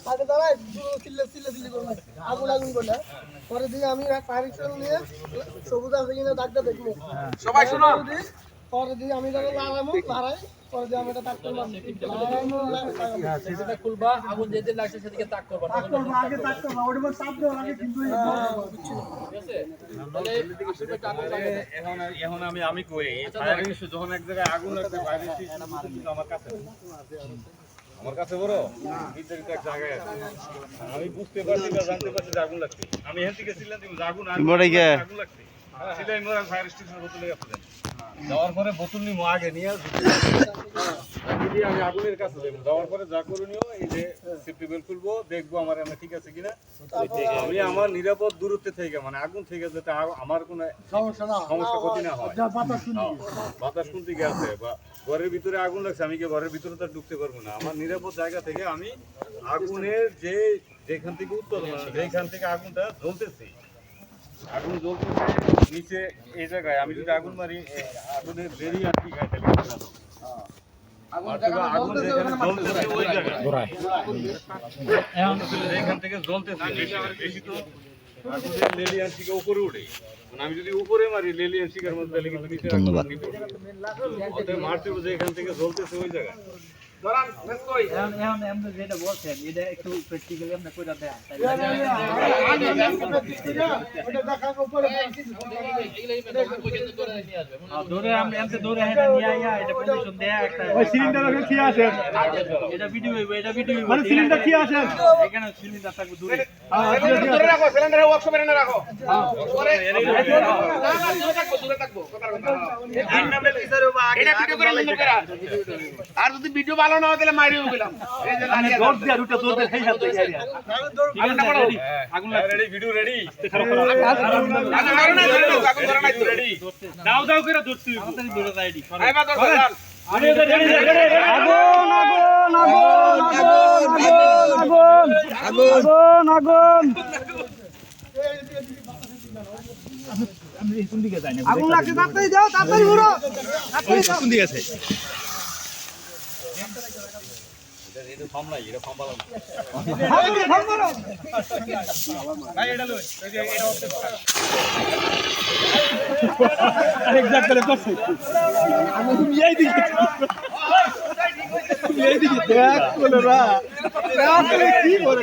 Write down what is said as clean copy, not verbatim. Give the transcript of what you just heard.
সাথে দাঁড়ায় চিল্লে করবে আগুন করলে পরে দিয়ে আমি ফায়ার এক্সটেনশন নিয়ে সবুজ আছে কিনা দাগটা দেখবো সবাই শোনো পরে দিয়ে আমি যখন লড়াই পরে দিয়ে আমি এটা তাক করলাম সেটা খুলবা আগুন যেতে লাগছে সেদিকে তাক করবা আগে তাক করবা ওটা মধ্যে চাপ দেওয়ার আগে কিন্তু ঠিক আছে তাহলে আসলে আগুন লাগে এখন আমি কই ফায়ার এক্সটেনশন যখন এক জায়গায় আগুন লাগছে ফায়ার এক্সটেনশন আমার কাছে বড় বিদ্যুৎ এক জায়গায় আছে আমি বুঝতে পারছি বা জানতে পারছি যে আগুন লাগছে আমি এখান থেকে ছিলাম আগুন আগুন লাগছে সেটাই মোর ফায়ার স্টেশনের বোতলে গেছে যাওয়ার পরে বোতল নিয়ে আগে নিয়ে আমি আগুনের কাছে যাবো যাওয়ার পরে যা করে নিও এই যে সেফটি বেল্ট খুলবো দেখবো আমার এমন ঠিক আছে কিনা আমি আমার নিরাপদ দূরত্বে থেকে মানে আগুন থেকে যাতে আমার কোনো সমস্যা ক্ষতি না হয় বাতাস কোন দিকে আছে বা ঘরের ভিতরে আগুন লাগছে আমি কি ঘরের ভিতরে তো ঢুকতে পারবো না আমার নিরাপদ জায়গা থেকে আমি আগুনের যেখান থেকে উত্তোলন যেখান থেকে আগুনটা জ্বলতেছে আগুন জ্বলতেছে নিচে এই জায়গায় আমি যদি আগুন মারি আগুনের বেরিয়ে আর কি খাই এখান থেকে জ্বলতেছে বেশি তো আগুনের লেলিয়ান থেকে উপরে উঠে আমি যদি উপরে মারি লেলিয়ান শিকার মধ্যে তাহলে কিন্তু নিচে অতএব মারতে যে এখান থেকে জ্বলতেছে ওই জায়গায় যেটা বলছেন এটা একটু প্র্যাকটিক্যালি আমরা করে দেন ধরে আমরা এমতে ধরে এটা নিয়ে আইয়া এটা পজিশন দেয়া একটা ওই সিলিন্ডার আগে কি আছে এটা ভিডিও হইব এটা ভিডিও হইব মানে সিলিন্ডার কি আছে এখানে সিলিন্ডার থাকবে দূরে ধরে রাখো সিলিন্ডারে ওয়ার্কশপে এনে রাখো পরে না দূরে থাকবো কথার কথা তিন নাম্বার পিছার হবে আগে এটা ভিডিও করে বন্ধ করা আর যদি ভিডিও ভালো না হয় তাহলে মারিও গেলাম এই যে লাঠি দৌড় দিয়া দুটো দৌড় দেখাই যাচ্ছে আগুনটা পড়ো আগুন রেডি ভিডিও রেডি আগুন ধরে নাই রেডি দাও দাও করে ধরছি তাড়াতাড়ি দৌড়ে যায় এডি আইবা ধর আগুন লাগছে তাড়াতাড়ি যাও তাড়াতাড়ি ঘুরো তাড়াতাড়ি যাও কোন দিকে আছে এটা ফামলাই এটা ফামবালা ভাই এটা লই এটা হচ্ছে এক্সাক্ট করে করছি আমি এই দিকে এই দিকে দেখ কোনরা কি করে